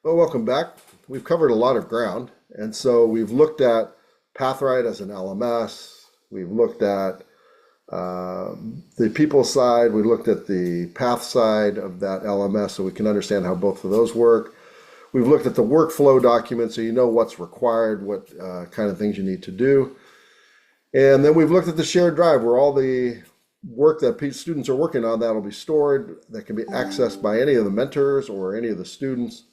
Well, welcome back. We've covered a lot of ground. And so we've looked at Pathright as an LMS. We've looked at the people side. We looked at the path side of that LMS so we can understand how both of those work. We've looked at the workflow document so you know what's required, what kind of things you need to do. And then we've looked at the shared drive where all the work that students are working on that will be stored, that can be accessed by any of the mentors or any of the students.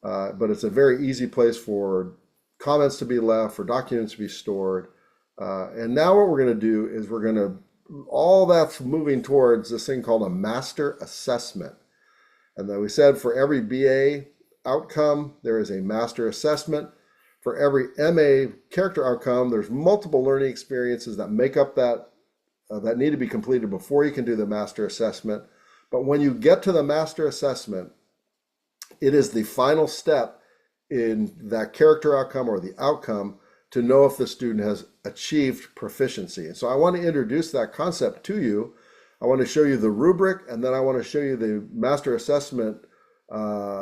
But it's a very easy place for comments to be left, for documents to be stored. And now what we're going to do is all that's moving towards this thing called a master assessment. And then we said for every BA outcome, there is a master assessment. For every MA character outcome, there's multiple learning experiences that make up that need to be completed before you can do the master assessment. But when you get to the master assessment, it is the final step in that character outcome or the outcome to know if the student has achieved proficiency. And so I want to introduce that concept to you. I want to show you the rubric, and then I want to show you the master assessment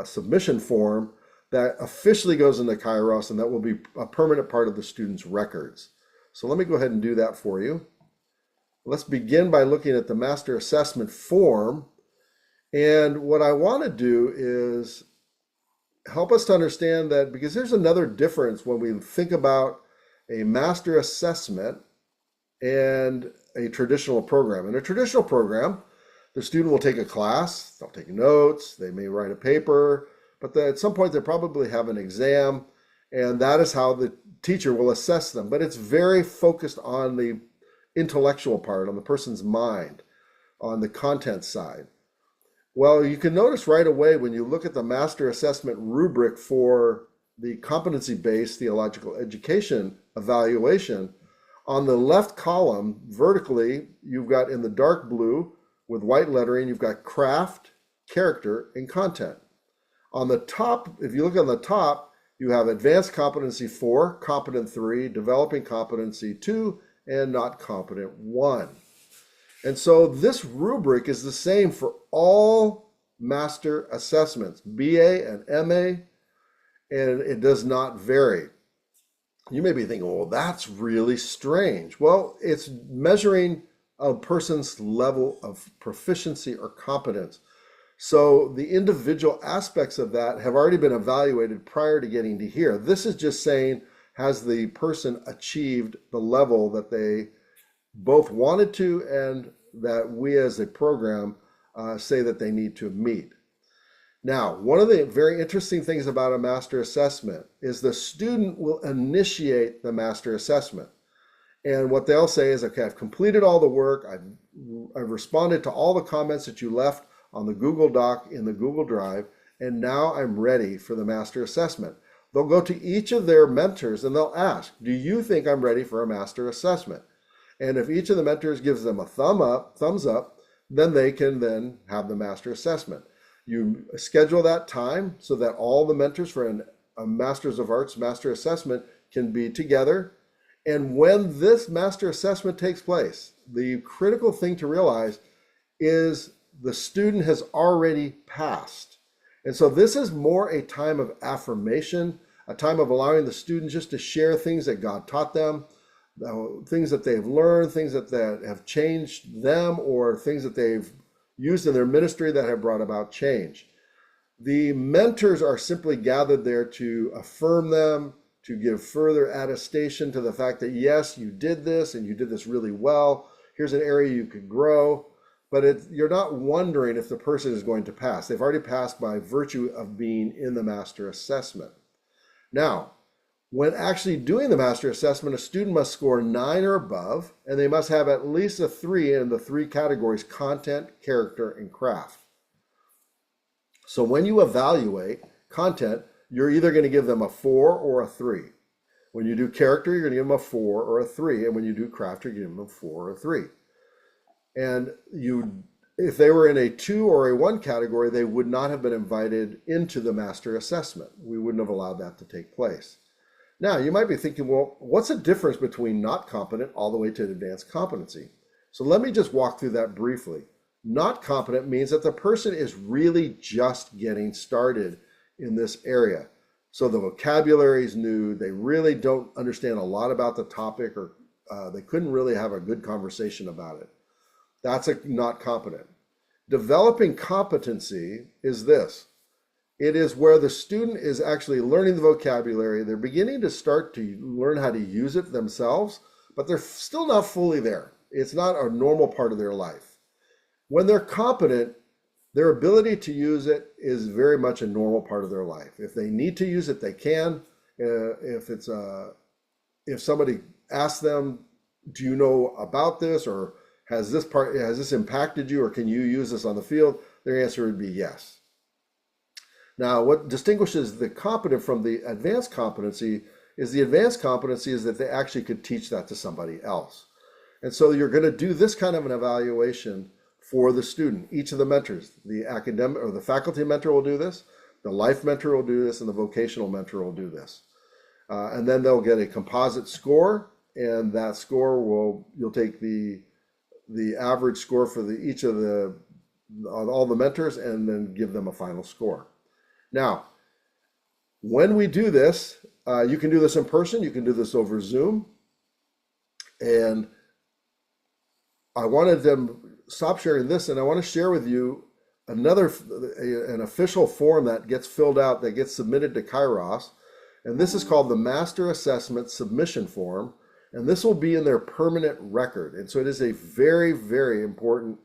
submission form that officially goes into Kairos, and that will be a permanent part of the student's records. So let me go ahead and do that for you. Let's begin by looking at the master assessment form. And what I want to do is help us to understand that, because there's another difference when we think about a master assessment and a traditional program. In a traditional program, the student will take a class, they'll take notes, they may write a paper, but at some point they probably have an exam, and that is how the teacher will assess them. But it's very focused on the intellectual part, on the person's mind, on the content side. Well, you can notice right away when you look at the master assessment rubric for the competency-based theological education evaluation, on the left column, vertically, you've got in the dark blue with white lettering, you've got craft, character, and content. On the top, if you look on the top, you have advanced competency 4, competent 3, developing competency 2, and not competent 1. And so this rubric is the same for all master assessments, BA and MA, and it does not vary. You may be thinking, well, that's really strange. Well, it's measuring a person's level of proficiency or competence. So the individual aspects of that have already been evaluated prior to getting to here. This is just saying, has the person achieved the level that they both wanted to and that we as a program say that they need to meet. Now, one of the very interesting things about a master assessment is the student will initiate the master assessment. And what they'll say is, okay, I've completed all the work, I've responded to all the comments that you left on the Google Doc in the Google Drive, and now I'm ready for the master assessment. They'll go to each of their mentors and they'll ask, do you think I'm ready for a master assessment? And if each of the mentors gives them a thumbs up, then they can then have the master assessment. You schedule that time so that all the mentors for a Masters of Arts master assessment can be together. And when this master assessment takes place, the critical thing to realize is the student has already passed. And so this is more a time of affirmation, a time of allowing the student just to share things that God taught them, things that they've learned, things that have changed them, or things that they've used in their ministry that have brought about change. The mentors are simply gathered there to affirm them, to give further attestation to the fact that, yes, you did this and you did this really well. Here's an area you could grow. But you're not wondering if the person is going to pass. They've already passed by virtue of being in the master assessment. Now, when actually doing the master assessment, a student must score 9 or above, and they must have at least a 3 in the 3 categories: content, character, and craft. So when you evaluate content, you're either going to give them a 4 or a 3. When you do character, you're going to give them a 4 or a 3. And when you do craft, you're going to give them a 4 or a 3. And if they were in a 2 or a 1 category, they would not have been invited into the master assessment. We wouldn't have allowed that to take place. Now, you might be thinking, well, what's the difference between not competent all the way to advanced competency? So let me just walk through that briefly. Not competent means that the person is really just getting started in this area. So the vocabulary is new. They really don't understand a lot about the topic, or they couldn't really have a good conversation about it. That's not competent. Developing competency is this. It is where the student is actually learning the vocabulary. They're beginning to start to learn how to use it themselves, but they're still not fully there. It's not a normal part of their life. When they're competent, their ability to use it is very much a normal part of their life. If they need to use it, they can. If somebody asks them, do you know about this, or has this impacted you, or can you use this on the field? Their answer would be yes. Now, what distinguishes the competent from the advanced competency is that they actually could teach that to somebody else. And so you're going to do this kind of an evaluation for the student. Each of the mentors, the academic or the faculty mentor will do this, the life mentor will do this, and the vocational mentor will do this. And then they'll get a composite score, and that score you'll take the average score for each of all the mentors, and then give them a final score. Now, when we do this, you can do this in person, you can do this over Zoom, and I wanted them stop sharing this, and I want to share with you an official form that gets filled out, that gets submitted to Kairos, and this is called the Master Assessment Submission Form, and this will be in their permanent record. And so it is a very, very important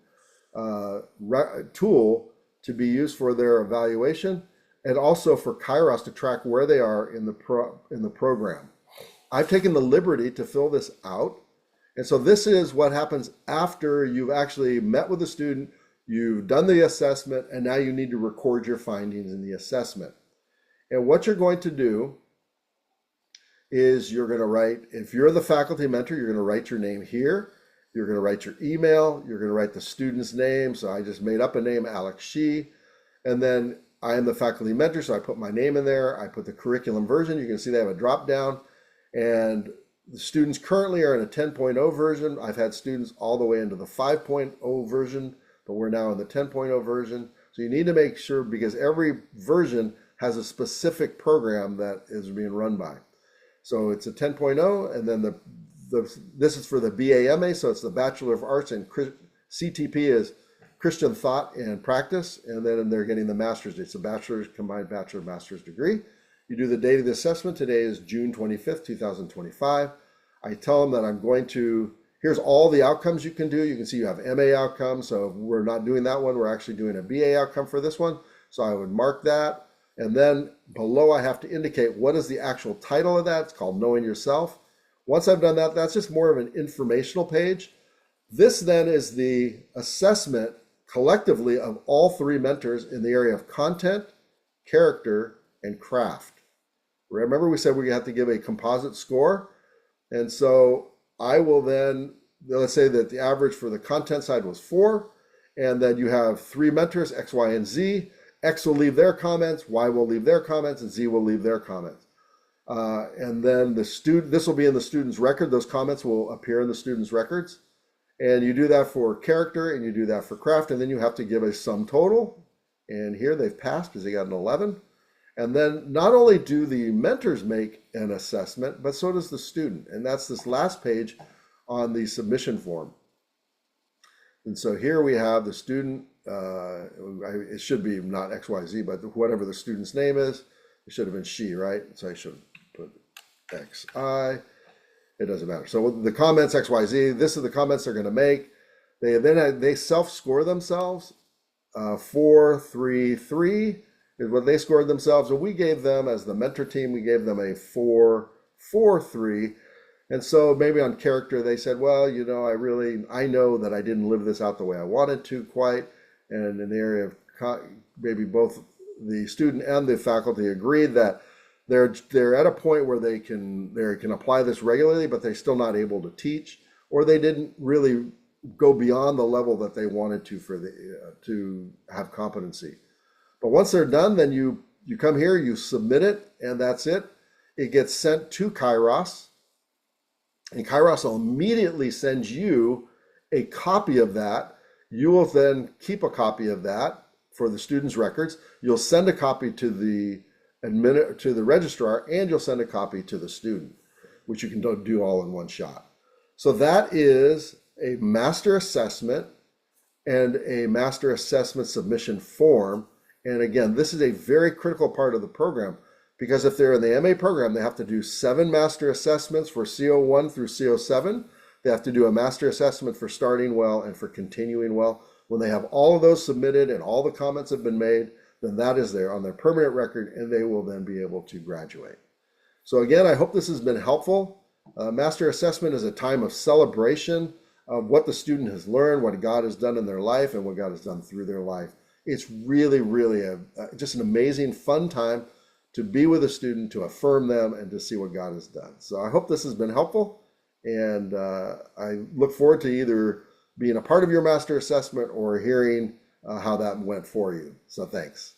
tool to be used for their evaluation, and also for Kairos to track where they are in the program. I've taken the liberty to fill this out. And so this is what happens after you've actually met with the student, you've done the assessment, and now you need to record your findings in the assessment. And what you're going to do is you're going to write, if you're the faculty mentor, you're going to write your name here. You're going to write your email. You're going to write the student's name. So I just made up a name, Alex Shee. And then I am the faculty mentor, so I put my name in there. I put the curriculum version. You can see they have a drop down. And the students currently are in a 10.0 version. I've had students all the way into the 5.0 version, but we're now in the 10.0 version. So you need to make sure, because every version has a specific program that is being run by. So it's a 10.0, and then this is for the BAMA, so it's the Bachelor of Arts, and CTP is Christian Thought and Practice, and then they're getting the master's. It's a bachelor's, combined bachelor-master's degree. You do the date of the assessment. Today is June 25th, 2025. I tell them that here's all the outcomes you can do. You can see you have MA outcomes, so we're not doing that one. We're actually doing a BA outcome for this one. So I would mark that. And then below I have to indicate what is the actual title of that. It's called Knowing Yourself. Once I've done that, that's just more of an informational page. This then is the assessment collectively of all three mentors in the area of content, character, and craft. Remember, we said we have to give a composite score. And so I will then, let's say that the average for the content side was 4, and then you have 3 mentors, X, Y, and Z. X will leave their comments, Y will leave their comments, and Z will leave their comments. And then this will be in the student's record. Those comments will appear in the student's records. And you do that for character, and you do that for craft, and then you have to give a sum total. And here they've passed because they got an 11. And then not only do the mentors make an assessment, but so does the student. And that's this last page on the submission form. And so here we have the student. It should be not XYZ, but whatever the student's name is. It should have been she, right? So I should put XI. It doesn't matter. So the comments XYZ, this is the comments they're going to make. They self-score themselves. 4, 3, 3 is what they scored themselves. And we gave them, as the mentor team, we gave them a 4, 4, 3. And so maybe on character, they said, well, you know, I know that I didn't live this out the way I wanted to quite. And in the area of maybe both the student and the faculty agreed that they're at a point where they can apply this regularly, but they're still not able to teach, or they didn't really go beyond the level that they wanted to to have competency. But once they're done, then you come here, you submit it, and that's it. It gets sent to Kairos, and Kairos will immediately send you a copy of that. You will then keep a copy of that for the student's records. You'll send a copy to the registrar, and you'll send a copy to the student, which you can do all in one shot. So that is a master assessment and a master assessment submission form. And again, this is a very critical part of the program, because if they're in the MA program, they have to do 7 master assessments for CO1 through CO7. They have to do a master assessment for starting well and for continuing well. When they have all of those submitted and all the comments have been made, then that is there on their permanent record, and they will then be able to graduate. So again, I hope this has been helpful. Master assessment is a time of celebration of what the student has learned, what God has done in their life, and what God has done through their life. It's really, really just an amazing, fun time to be with a student, to affirm them, and to see what God has done. So I hope this has been helpful, and I look forward to either being a part of your master assessment or hearing how that went for you. So thanks.